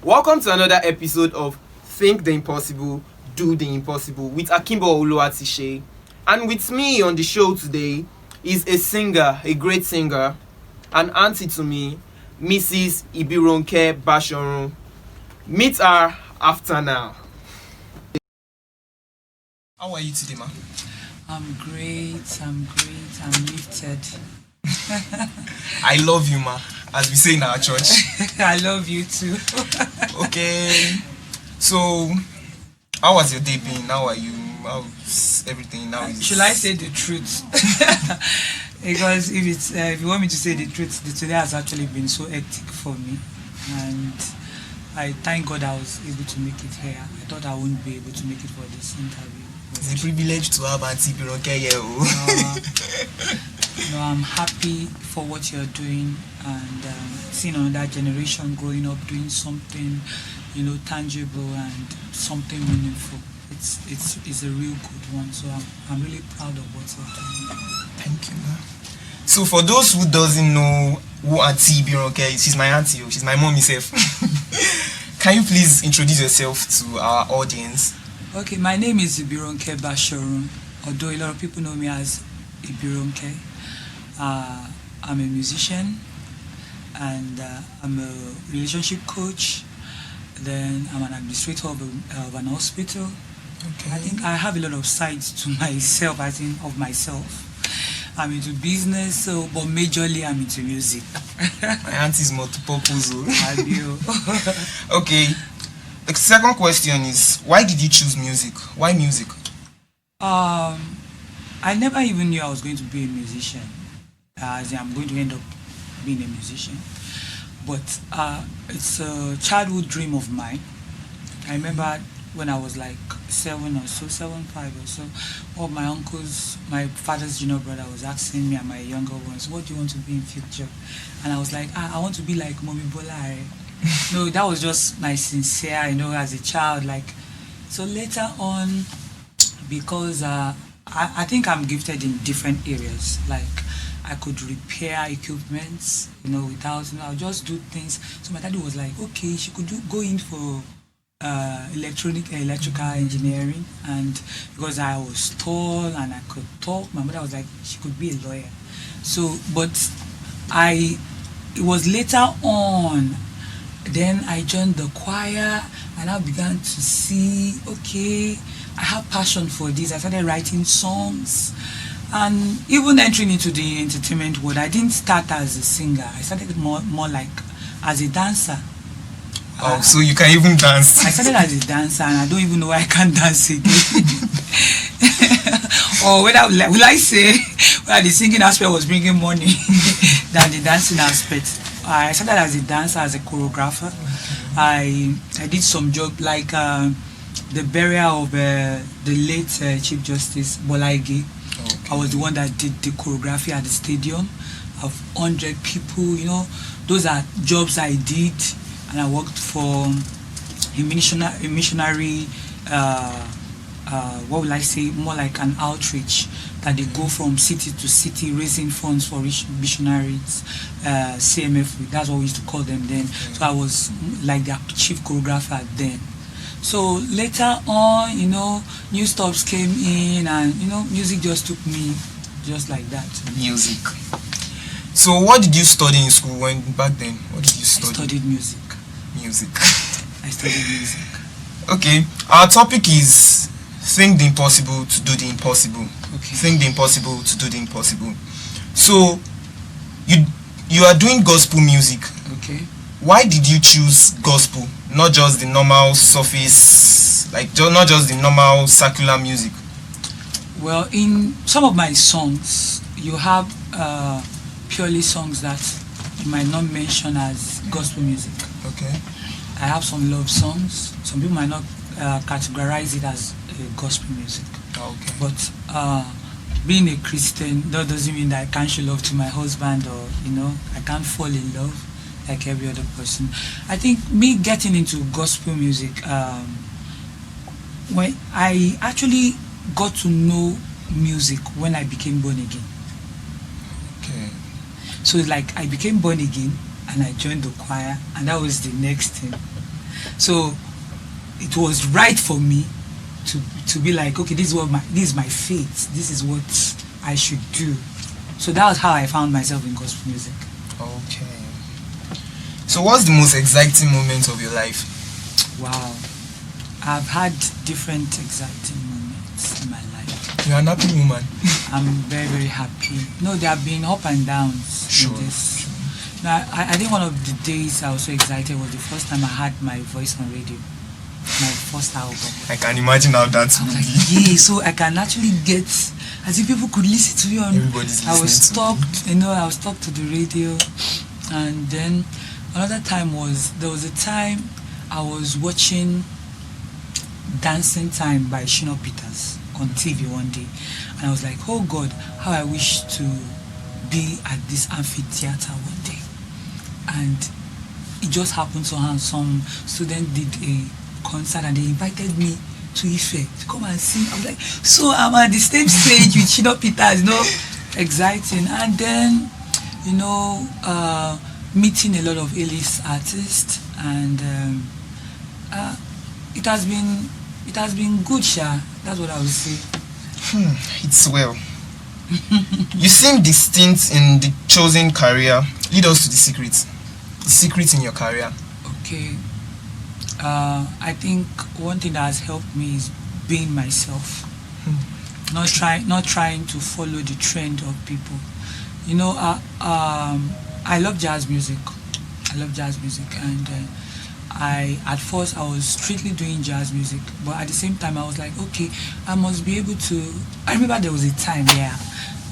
Welcome to another episode of Think the Impossible, Do the Impossible with AKINBO OLUWATISE. And with me on the show today is a singer, a great singer, an auntie to me, Mrs Ibironke Bashorun. Meet her after now. How are you today, ma? I'm great, I'm lifted. I love you, ma, as we say in our church. I love you too. Okay, so how has your day been? How are you? How's everything now? Should I say the truth? Because if you want me to say the truth, today has actually been so hectic for me, and I thank God I was able to make it here. I thought I wouldn't be able to make it for this interview. It's a privilege to have Auntie Ibironke here. No, I'm happy for what you're doing, and seeing another generation growing up doing something, tangible and something meaningful. It's a real good one. So I'm really proud of what you're doing. Thank you, ma. So for those who doesn't know who Auntie Ibironke is, she's my auntie. She's my mom herself. Can you please introduce yourself to our audience? Okay, my name is Ibironke Bashorun, although a lot of people know me as Ibironke. I'm a musician, and I'm a relationship coach. Then I'm an administrator of an hospital. Okay. I think I have a lot of sides to myself. I'm into business, but majorly I'm into music. My auntie's multi-purpose. I do. Okay. The second question is, why did you choose music? Why music? I never even knew I was going to be a musician. As in, I'm going to end up being a musician. But it's a childhood dream of mine. I remember when I was like 5 or so, all my uncles, my father's junior brother was asking me and my younger ones, what do you want to be in future? And I was like, I want to be like Mommy Bola. No, that was just my sincere, as a child. So later on, because I think I'm gifted in different areas. Like I could repair equipment, without, I'll just do things. So my daddy was like, okay, she could go in for electrical engineering. And because I was tall and I could talk, my mother was like, she could be a lawyer. So, but it was later on, then I joined the choir and I began to see, okay, I have passion for this. I started writing songs, and even entering into the entertainment world, I didn't start as a singer. I started more like as a dancer. Oh, so you can even dance. I started as a dancer, and I don't even know why I can't dance again. Or whether will I say whether the singing aspect was bringing money than the dancing aspect. I started as a dancer, as a choreographer. I did some job like the burial of the late Chief Justice Bolaige. Okay. I was the one that did the choreography at the stadium of 100 people. Those are jobs I did, and I worked for a missionary. What will I say? More like an outreach that they go from city to city raising funds for missionaries. CMF, that's what we used to call them then. So I was like their chief choreographer then. So later on, new stuffs came in, and music just took me just like that. Music. So what did you study in school back then? What did you study? I studied music. Music. I studied music. Okay. Our topic is think the impossible to do the impossible. Okay. Think the impossible to do the impossible. So you are doing gospel music. Okay. Why did you choose gospel, not just the normal surface, not just the normal circular music? Well, in some of my songs, you have purely songs that you might not mention as gospel music. Okay. I have some love songs. Some people might not categorize it as gospel music. Okay. But being a Christian, that doesn't mean that I can't show love to my husband, or I can't fall in love like every other person. I think me getting into gospel music, when I actually got to know music when I became born again. Okay. So it's like I became born again and I joined the choir, and that was the next thing. So it was right for me to be like, okay, this is my fate. This is what I should do. So that was how I found myself in gospel music. Okay. So what's the most exciting moment of your life? Wow. I've had different exciting moments in my life. You're an happy woman. I'm very, very happy. No, there have been up and downs in this. Sure. Now, I think one of the days I was so excited was the first time I had my voice on radio. My first album. I can imagine how that's I was like, yeah, so I can actually get, as if people could listen to me on. Everybody's I was listening stuck, I was stuck to the radio. And then another time there was a time I was watching Dancing Time by Shino Peters on TV one day, and I was like, oh God, how I wish to be at this amphitheater one day. And it just happened somehow. Some student did a concert and they invited me to Ife to come and sing. I was like, so I'm at the same stage with Shino Peters, exciting. And then, meeting a lot of A-list artists, and it has been good, Sha. That's what I would say. It's well. You seem distinct in the chosen career. Lead us to the secrets. The secrets in your career. Okay. I think one thing that has helped me is being myself. Not trying to follow the trend of people. I love jazz music. And at first I was strictly doing jazz music, but at the same time I was like, okay, I must be able to. I remember there was a time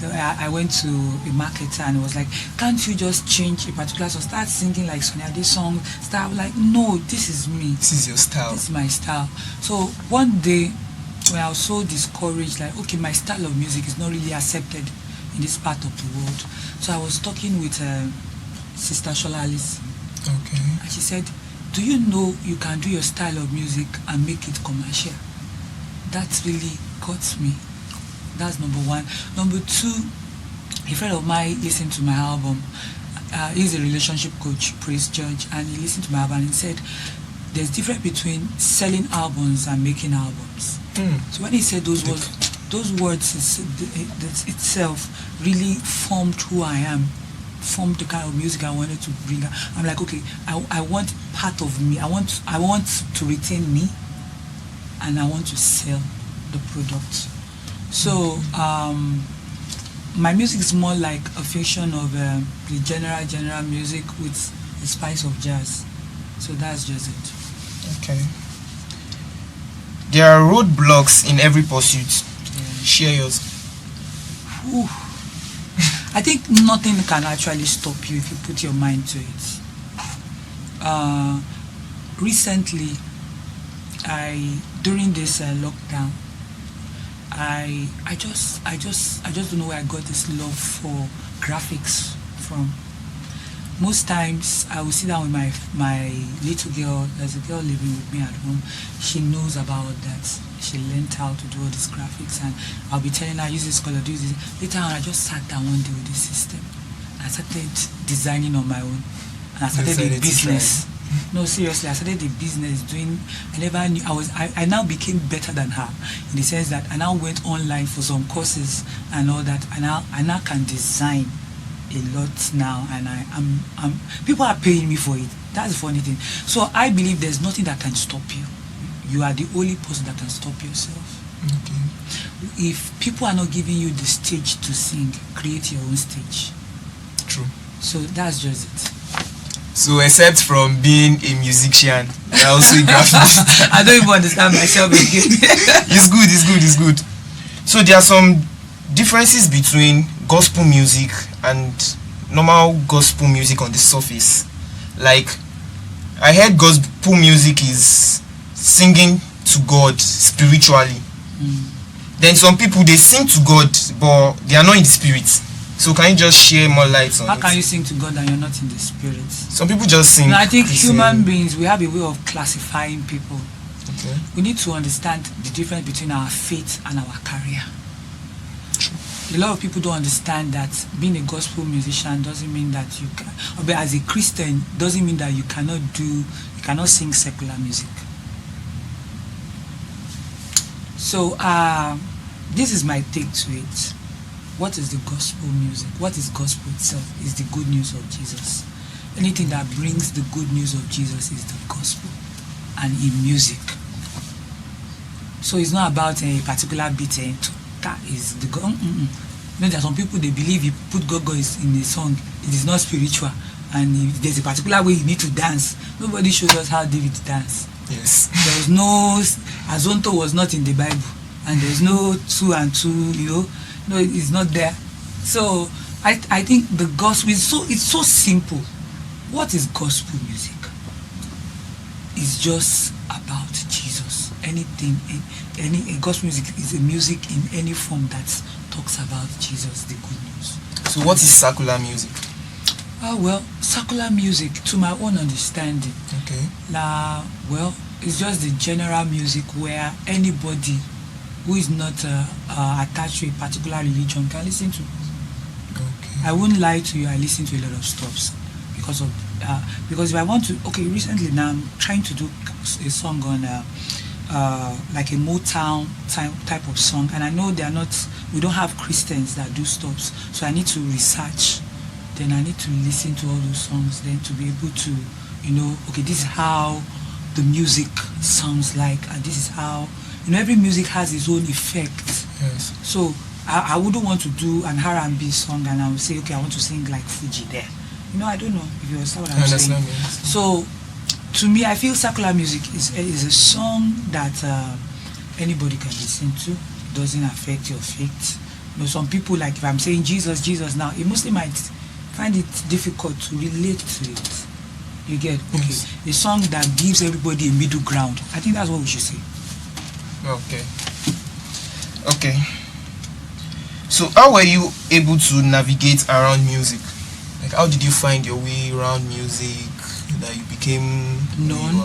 I went to a marketer and it was like, can't you just change a particular song, start singing like Sonia Ade song, start like, no, this is me. This is your style. This is my style. So one day when I was so discouraged, like, okay, my style of music is not really accepted in this part of the world. So I was talking with Sister Shola Alice. Okay. And she said, do you know you can do your style of music and make it commercial? That really got me. That's number one. Number two, a friend of mine listened to my album. He's a relationship coach, Praise George, and he listened to my album and he said, there's difference between selling albums and making albums. So when he said those words itself really formed who I am, formed the kind of music I wanted to bring. I'm like, okay, I want part of me. I want to retain me, and I want to sell the product. So my music is more like a fusion of the general music with a spice of jazz. So that's just it. Okay. There are roadblocks in every pursuit. Yeah. Share yours. Ooh. I think nothing can actually stop you if you put your mind to it. Recently, during this lockdown, I just don't know where I got this love for graphics from. Most times I will sit down with my little girl. There's a girl living with me at home. She knows about that. She learned how to do all these graphics, and I'll be telling her, use this color, do this. Later on, I just sat down one day with this system. I started designing on my own, and I started a business. No, seriously, I started a business doing. I never knew I now became better than her, in the sense that I now went online for some courses and all that. I now can design a lot now, and I'm people are paying me for it. That's the funny thing. So I believe there's nothing that can stop you. You are the only person that can stop yourself. Okay. If people are not giving you the stage to sing, create your own stage. True. So that's just it. So except from being a musician, you're also a graphist. I don't even understand myself again. It's good. So there are some differences between gospel music and normal gospel music on the surface. Like, I heard gospel music is singing to God spiritually. Then some people, they sing to God, but they are not in the spirit. So can you just share more light on it? How can you sing to God and you're not in the spirit? Some people just sing. No, I think human beings, we have a way of classifying people. Okay. We need to understand the difference between our faith and our career. A lot of people don't understand that being a gospel musician doesn't mean that you can, or as a Christian doesn't mean that you You cannot sing secular music. So this is my take to it. What is the gospel music? What is gospel itself? Is the good news of Jesus. Anything that brings the good news of Jesus is the gospel, and in music. So it's not about a particular beat. That is the God. You know, there are some people, they believe you put go-go in a song, it is not spiritual, and if there's a particular way you need to dance. Nobody showed us how David danced. Yes. There was no Azonto was not in the Bible, and there's no 2 and 2. No, it's not there. So I think the gospel is it's so simple. What is gospel music? It's just about Jesus. Anything, any gospel music is a music in any form that talks about Jesus, the good news. So what is secular music? Well, secular music, to my own understanding, Okay. well, it's just the general music where anybody who is not attached to a particular religion can listen to. Okay. I wouldn't lie to you, I listen to a lot of stuffs because if I want to, recently now I'm trying to do a song on like a Motown type of song, and I know we don't have Christians that do stuffs, so I need to research, then I need to listen to all those songs, then to be able to, this is how the music sounds like, and this is how, every music has its own effect. Yes. So I wouldn't want to do an R&B song and I would say, okay, I want to sing like Fuji there. I don't know if you understand what I'm saying. Yes. So to me, I feel secular music is a song that anybody can listen to. It doesn't affect your faith. Some people, like if I'm saying Jesus, Jesus now, a Muslim might find it difficult to relate to it. You get? Okay. Yes. A song that gives everybody a middle ground. I think that's what we should say. Okay. So how were you able to navigate around music? Like, how did you find your way around music that you became known?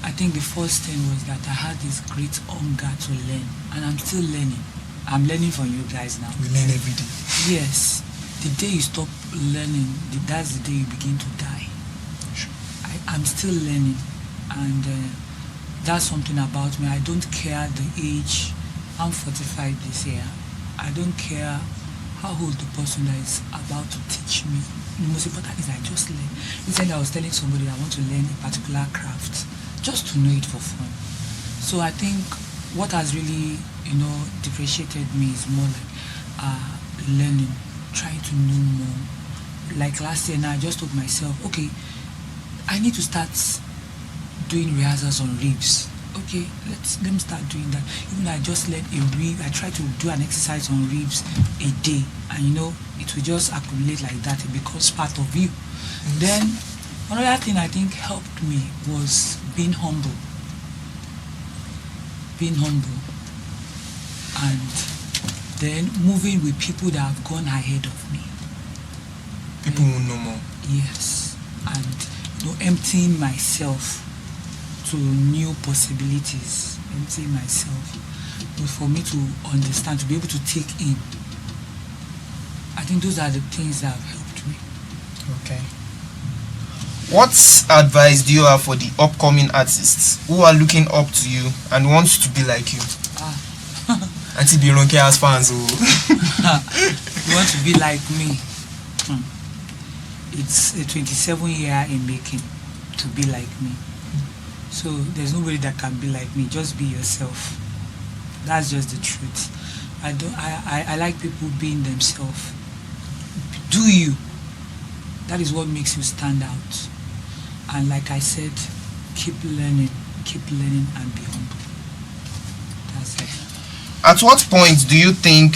I think the first thing was that I had this great hunger to learn, and I'm still learning. I'm learning from you guys now. We learn every day. Yes. The day you stop learning, that's the day you begin to die. Sure. I'm still learning, and that's something about me. I don't care the age. I'm 45 this year. I don't care how old the person that is about to teach me. The most important is I just learn. Recently I was telling somebody I want to learn a particular craft, just to know it for fun. So I think what has really, differentiated me is more like learning, trying to know more. Like last year now, I just told myself, okay, I need to start doing rehearsals on ribs. Okay, let me start doing that. Even I just let a rib, I try to do an exercise on ribs a day, and it will just accumulate like that. It becomes part of you. Yes. Then another thing I think helped me was being humble, and then moving with people that have gone ahead of me. People who know more. Yes, and emptying myself to new possibilities, emptying myself, but for me to understand, to be able to take in. I think those are the things that have helped me. Okay. What advice do you have for the upcoming artists who are looking up to you and want to be like you? Auntie Ibironke has fans. You want to be like me? It's a 27-year in making to be like me. So there's nobody that can be like me. Just be yourself. That's just the truth. I like people being themselves. Do you. That is what makes you stand out. And like I said, keep learning and be humble. That's it. At what point do you think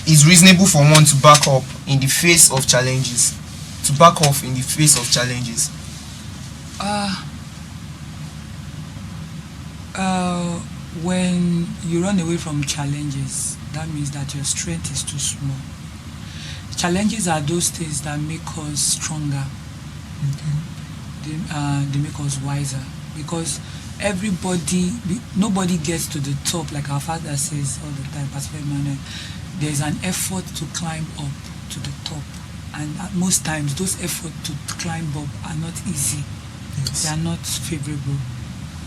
it's reasonable for one to back up in the face of challenges? To back off in the face of challenges? When you run away from challenges, that means that your strength is too small. Challenges are those things that make us stronger. Okay. They make us wiser, because nobody gets to the top, like our father says all the time, Pastor Emmanuel. There's an effort to climb up to the top, and most times those efforts to climb up are not easy. They are not favorable.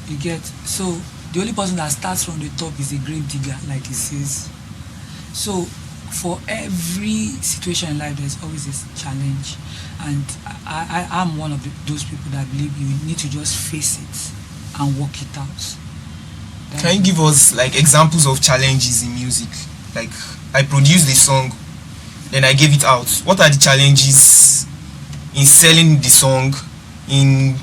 You get, so the only person that starts from the top is a grave digger, like he says. So for every situation in life, there's always a challenge, and I'm one of those people that believe you need to just face it and work it out. Can you give us like examples of challenges in music? Like, I produced a song, then I gave it out. What are the challenges in selling the song, in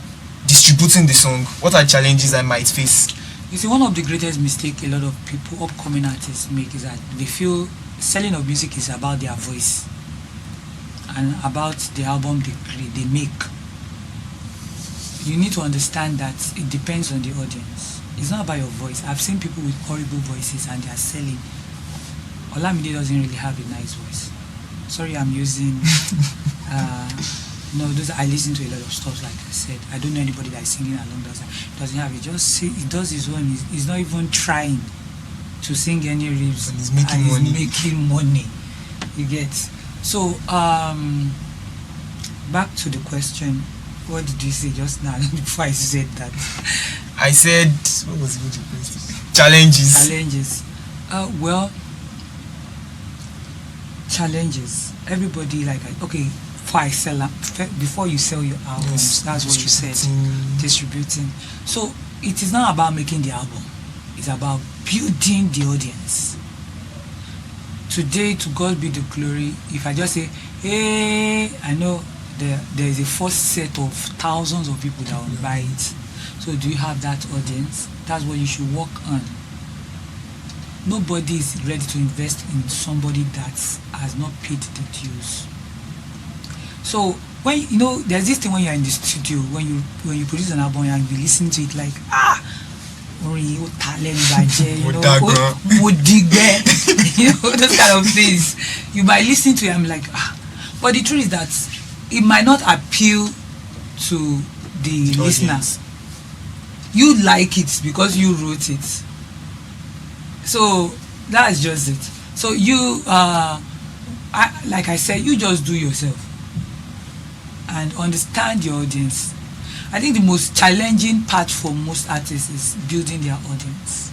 distributing the song? What are challenges I might face? You see, one of the greatest mistakes a lot of people, upcoming artists, make is that they feel selling of music is about their voice and about the album they make. You need to understand that it depends on the audience. It's not about your voice. I've seen people with horrible voices and they are selling. Olamide doesn't really have a nice voice. Sorry, I'm using no, those I listen to a lot of stuff, like I said. I don't know anybody that is singing along doesn't have it. Just see, he does his own. He's not even trying to sing any riffs. And he's making money. Making money. You get. So back to the question. What did you say just now before I said that? I said, what was the question? Challenges. Challenges. Well, challenges. Everybody okay. Before you sell your albums, yes, that's what you said. Distributing. So it is not about making the album. It's about building the audience. Today, to God be the glory. If I just say, hey, I know there is a first set of thousands of people that will buy it. So do you have that audience? That's what you should work on. Nobody is ready to invest in somebody that has not paid the dues. So when there's this thing when you're in the studio, when you produce an album and you listen to it like those kind of things. You might listen to it and be like, but the truth is that it might not appeal to the listener. You like it because you wrote it. So that's just it. So you like I said, you just do yourself and understand your audience. I think the most challenging part for most artists is building their audience.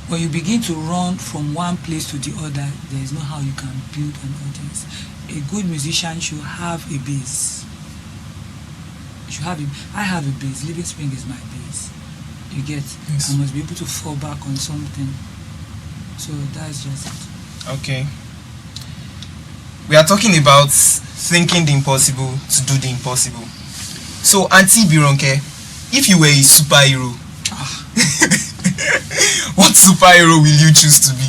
When you begin to run from one place to the other, there is no how you can build an audience. A good musician should have a base. I have a base. Living Spring is my base. You get? Yes. I must be able to fall back on something. So that's just it. Okay. We are talking about thinking the impossible to do the impossible. So, Auntie Ibironke, if you were a superhero, what superhero will you choose to be?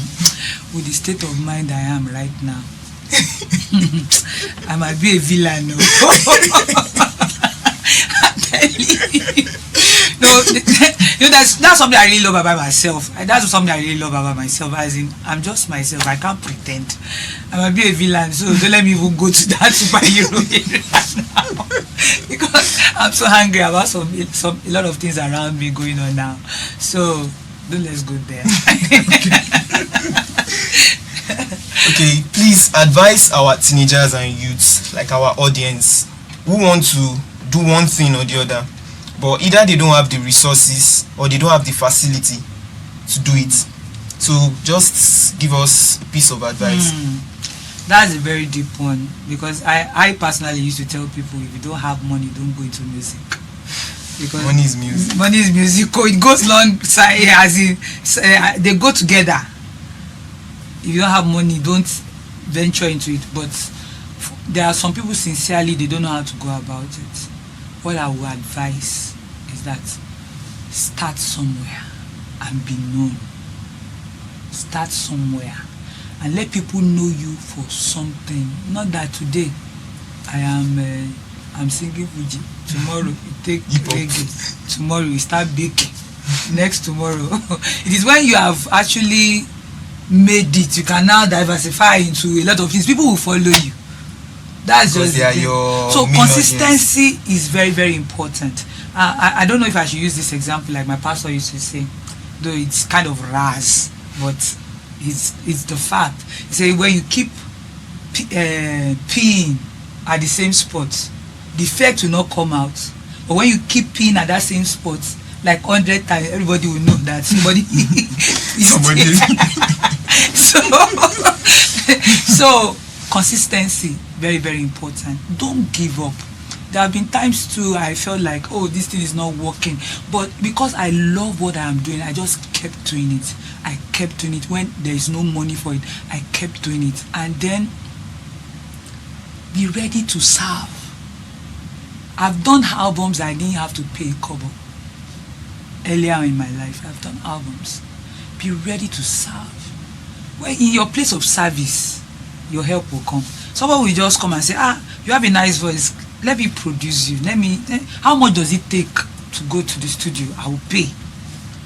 With the state of mind I am right now, I might be a villain. No, I'm telling you. No, that's something I really love about myself. That's something I really love about myself. As in, I'm just myself. I can't pretend. I might be a villain, so don't let me even go to that superhero right now. Because I'm so hungry about a lot of things around me going on now. So don't let's go there. Okay, please advise our teenagers and youths, like our audience, who want to do one thing or the other, but either they don't have the resources or they don't have the facility to do it. So just give us a piece of advice. That's a very deep one, because I personally used to tell people, if you don't have money, don't go into music. Because money is music. Money is music. It goes alongside, as in they go together. If you don't have money, don't venture into it. But there are some people, sincerely, they don't know how to go about it. What I would advise is that start somewhere and be known. Start somewhere and let people know you for something. Not that today I'm singing Fuji, tomorrow you take reggae, tomorrow you start baking, next tomorrow. It is when you have actually made it, you can now diversify into a lot of things. People will follow you. That's because just your so consistency is very, very important. I don't know if I should use this example like my pastor used to say, though it's kind of ras, but it's the fact. He said when you keep peeing at the same spot, the effect will not come out. But when you keep peeing at that same spot like 100 times, everybody will know that somebody is so consistency, very, very important. Don't give up. There have been times too I felt like, oh, this thing is not working, but because I love what I am doing, I just kept doing it. I kept doing it. When there is no money for it, I kept doing it. And then be ready to serve. I've done albums I didn't have to pay a kobo. Earlier in my life, I've done albums. Be ready to serve. When in your place of service, your help will come. Someone will just come and say, you have a nice voice, let me produce you. How much does it take to go to the studio? I will pay.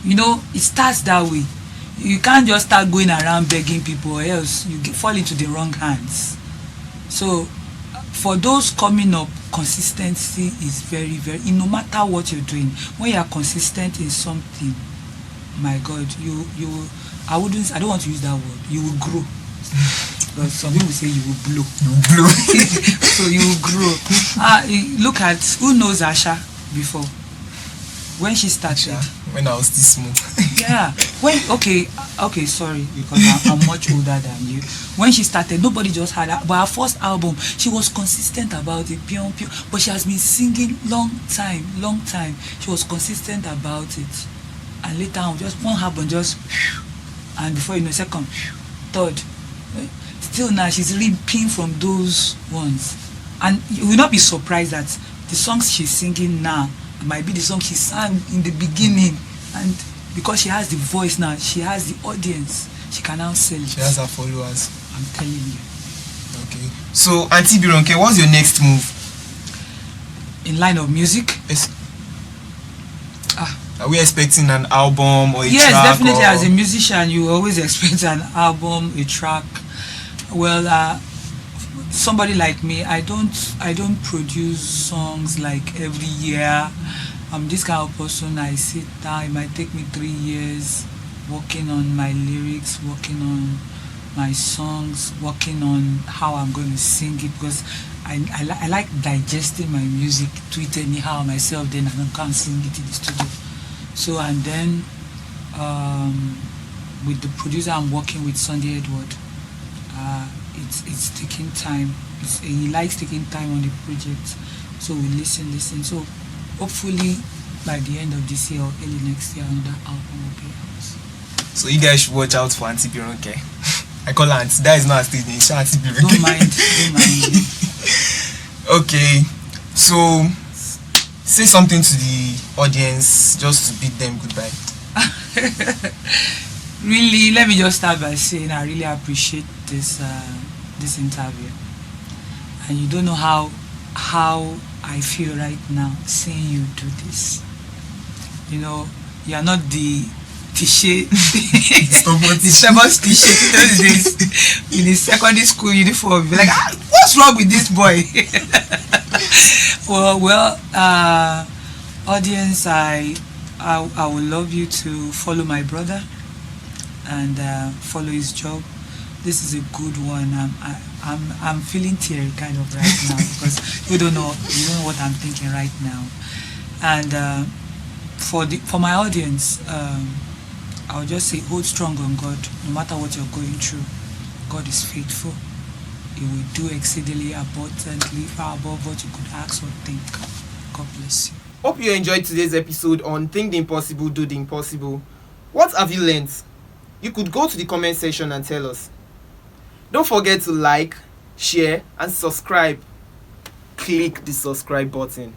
It starts that way. You can't just start going around begging people, or else you fall into the wrong hands. So for those coming up, consistency is very, very, no matter what you're doing, when you are consistent in something, my God, I don't want to use that word, you will grow. But some people say you will blow. So you will grow. Look at, who knows Asha before? When she started. When I was this small. Yeah. Okay, sorry, because I'm much older than you. When she started, nobody just had her. But her first album, she was consistent about it, pure. But she has been singing long time. She was consistent about it. And later on, just one album, and before you know, second, third. Still now, she's reaping from those ones. And you will not be surprised that the songs she's singing now might be the song she sang in the beginning. And because she has the voice now, she has the audience, she can now sell it. She has her followers. I'm telling you. Okay. So, Auntie Ibironke, what's your next move? In line of music? Yes. Are we expecting an album or a track? Yes, definitely. As a musician, you always expect an album, a track. Well, somebody like me, I don't produce songs like every year. I'm this kind of person. I sit down. It might take me 3 years working on my lyrics, working on my songs, working on how I'm going to sing it, because I like digesting my music, to it anyhow myself, then I can't sing it in the studio. So, and then with the producer I'm working with, Sunday Edward, it's taking time. He likes taking time on the project, so we listen. So hopefully by the end of this year or early next year, another album will be out. So you guys should watch out for Auntie Ibironke. I call her Auntie. That is not a stage name. It's Auntie Ibironke. Don't mind. Okay, so say something to the audience just to bid them goodbye. Really, let me just start by saying I really appreciate this interview, and you don't know how I feel right now seeing you do this. You are not the Tishe, the stubborn Tishe those days in the secondary school uniform. Be like, what's wrong with this boy? well, audience, I would love you to follow my brother and follow his job. This is a good one. I'm feeling teary kind of right now because you don't know what I'm thinking right now. And for my audience, I would just say hold strong on God. No matter what you're going through, God is faithful. He will do exceedingly abundantly far above what you could ask or think. God bless you. Hope you enjoyed today's episode on Think the Impossible, Do the Impossible. What have you learned? You could go to the comment section and tell us. Don't forget to like, share, and subscribe. Click the subscribe button.